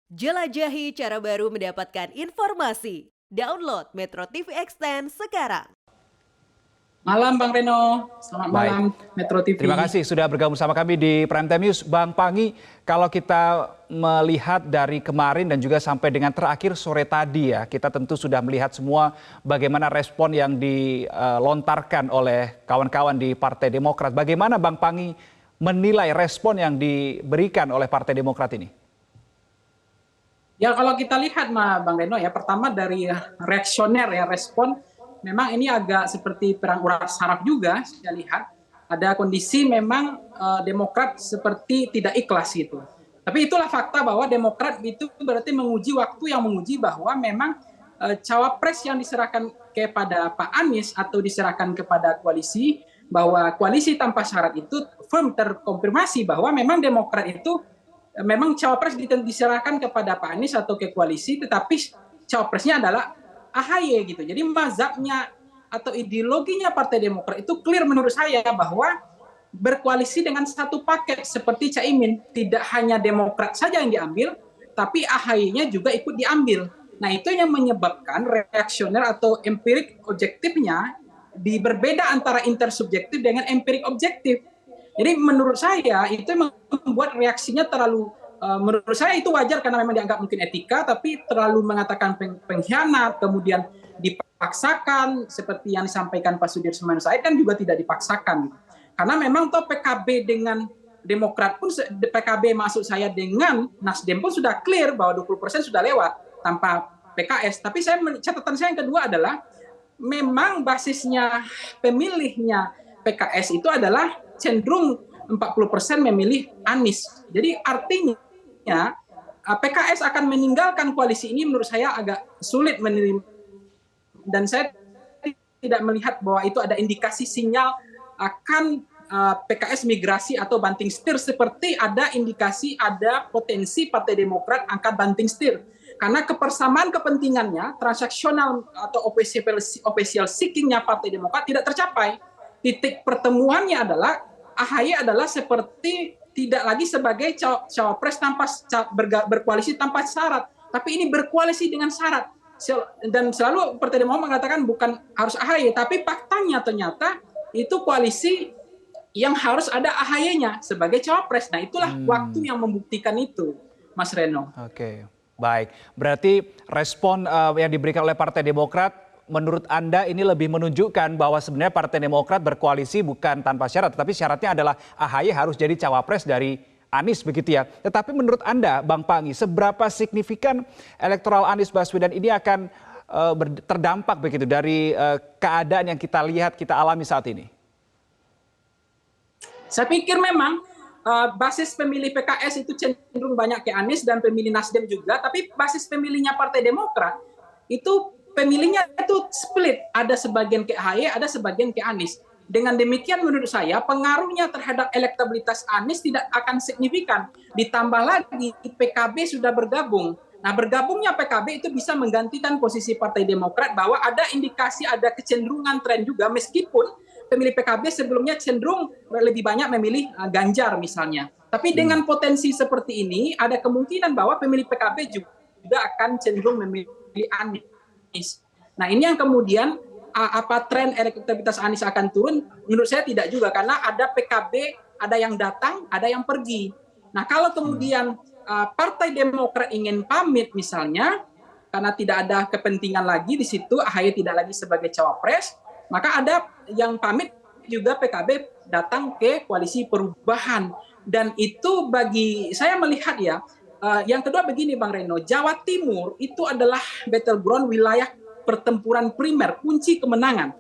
Jelajahi cara baru mendapatkan informasi. Download Metro TV Extend sekarang. Malam Bang Reno, selamat Baik, malam Metro TV. terima kasih sudah bergabung sama kami di Prime Time News. Bang Pangi, kalau kita melihat dari kemarin dan juga sampai dengan terakhir sore tadi ya, kita tentu sudah melihat semua bagaimana respon yang dilontarkan oleh kawan-kawan di Partai Demokrat. Bagaimana Bang Pangi menilai respon yang diberikan oleh Partai Demokrat ini? Ya kalau kita lihat Bang Reno ya, pertama dari reaksioner ya, respon memang ini agak seperti perang urat saraf juga saya lihat. Ada kondisi memang Demokrat seperti tidak ikhlas gitu. Tapi itulah fakta bahwa Demokrat itu berarti menguji waktu yang menguji bahwa memang cawapres yang diserahkan kepada Pak Anies atau diserahkan kepada koalisi, bahwa koalisi tanpa syarat itu firm terkonfirmasi bahwa memang Demokrat itu memang cawapres diserahkan kepada Pak Anies atau ke koalisi, tetapi cawapresnya adalah AHY gitu. Jadi mazhabnya atau ideologinya Partai Demokrat itu clear menurut saya bahwa berkoalisi dengan satu paket seperti Caimin, tidak hanya Demokrat saja yang diambil, tapi AHY-nya juga ikut diambil. Nah itu yang menyebabkan reaksioner atau empirik objektifnya berbeda antara intersubjektif dengan empirik objektif. Jadi menurut saya itu membuat reaksinya terlalu, menurut saya itu wajar karena memang dianggap mungkin etika, tapi terlalu mengatakan pengkhianat, kemudian dipaksakan seperti yang disampaikan Pak Sudirman Said kan juga tidak dipaksakan. Karena memang toh PKB dengan Demokrat pun, PKB maksud saya dengan Nasdem pun sudah clear bahwa 20% sudah lewat tanpa PKS. Tapi catatan saya yang kedua adalah memang basisnya pemilihnya PKS itu adalah cenderung 40% memilih Anies. Jadi artinya PKS akan meninggalkan koalisi ini menurut saya agak sulit menerima. Dan saya tidak melihat bahwa itu ada indikasi sinyal akan PKS migrasi atau banting setir seperti ada indikasi ada potensi Partai Demokrat angkat banting setir. Karena kebersamaan kepentingannya, transaksional atau official seekingnya Partai Demokrat tidak tercapai. Titik pertemuannya adalah AHY adalah seperti tidak lagi sebagai cawapres berkoalisi tanpa syarat, tapi ini berkoalisi dengan syarat. Dan selalu Partai Demokrat mengatakan bukan harus AHY, tapi faktanya ternyata itu koalisi yang harus ada AHY-nya sebagai cawapres. Nah itulah waktu yang membuktikan itu, Mas Reno. Oke, baik. Berarti respon yang diberikan oleh Partai Demokrat menurut Anda ini lebih menunjukkan bahwa sebenarnya Partai Demokrat berkoalisi bukan tanpa syarat, tetapi syaratnya adalah AHY harus jadi cawapres dari Anies begitu ya. Tetapi menurut Anda, Bang Pangi, seberapa signifikan elektoral Anies Baswedan ini akan terdampak begitu dari keadaan yang kita lihat, kita alami saat ini? Saya pikir memang basis pemilih PKS itu cenderung banyak ke Anies dan pemilih Nasdem juga, tapi basis pemilihnya Partai Demokrat itu pemilihnya itu split, ada sebagian ke AHY, ada sebagian ke Anies. Dengan demikian menurut saya pengaruhnya terhadap elektabilitas Anies tidak akan signifikan. Ditambah lagi PKB sudah bergabung. Nah bergabungnya PKB itu bisa menggantikan posisi Partai Demokrat bahwa ada indikasi, ada kecenderungan tren juga meskipun pemilih PKB sebelumnya cenderung lebih banyak memilih Ganjar misalnya. Tapi dengan potensi seperti ini ada kemungkinan bahwa pemilih PKB juga akan cenderung memilih Anies. Nah ini yang kemudian apa tren elektabilitas Anies akan turun? Menurut saya tidak juga karena ada PKB, ada yang datang, ada yang pergi. Nah kalau kemudian Partai Demokrat ingin pamit misalnya karena tidak ada kepentingan lagi di situ, AHY tidak lagi sebagai cawapres, maka ada yang pamit juga PKB datang ke koalisi perubahan. Dan itu bagi saya melihat ya. Yang kedua begini Bang Reno, Jawa Timur itu adalah battleground wilayah pertempuran primer, kunci kemenangan.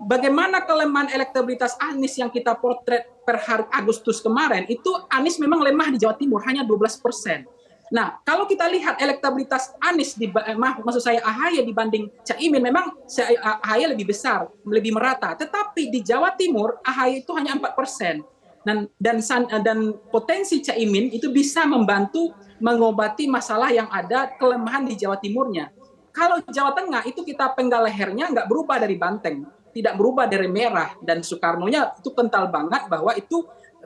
Bagaimana kelemahan elektabilitas Anies yang kita potret per hari Agustus kemarin, itu Anies memang lemah di Jawa Timur, hanya 12%. Nah, kalau kita lihat elektabilitas Anies, maksud saya AHY dibanding Caimin, memang AHY lebih besar, lebih merata. Tetapi di Jawa Timur, AHY itu hanya 4%. Dan potensi Caimin itu bisa membantu mengobati masalah yang ada kelemahan di Jawa Timurnya. Kalau Jawa Tengah itu kita penggal lehernya nggak berubah dari banteng, tidak berubah dari merah, dan Soekarno-nya itu kental banget bahwa itu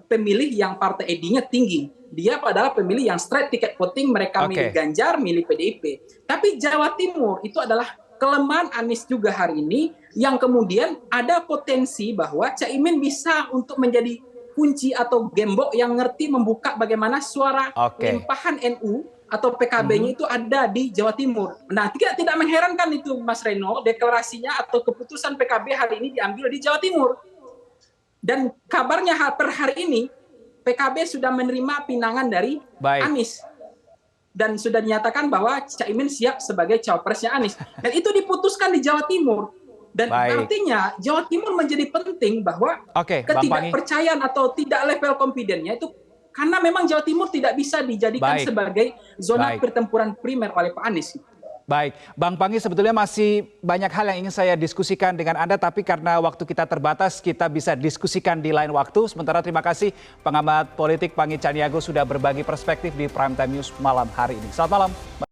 pemilih yang partai ID-nya tinggi. Dia adalah pemilih yang straight ticket voting, mereka milih Ganjar, milih PDIP. Tapi Jawa Timur itu adalah kelemahan Anies juga hari ini, yang kemudian ada potensi bahwa Caimin bisa untuk menjadi kunci atau gembok yang ngerti membuka bagaimana suara limpahan NU atau PKB-nya itu ada di Jawa Timur. Nah, tidak mengherankan itu Mas Reno, deklarasinya atau keputusan PKB hari ini diambil di Jawa Timur. Dan kabarnya per hari ini PKB sudah menerima pinangan dari Anies. Dan sudah dinyatakan bahwa Caimin siap sebagai cawapresnya Anies. Dan itu diputuskan di Jawa Timur. Dan artinya Jawa Timur menjadi penting bahwa ketidakpercayaan atau tidak level confidence-nya itu karena memang Jawa Timur tidak bisa dijadikan sebagai zona pertempuran primer oleh Pak Anies. Baik, Bang Panggi, sebetulnya masih banyak hal yang ingin saya diskusikan dengan Anda, tapi karena waktu kita terbatas, kita bisa diskusikan di lain waktu. Sementara terima kasih pengamat politik Panggi Caniago sudah berbagi perspektif di Prime Time News malam hari ini. Selamat malam.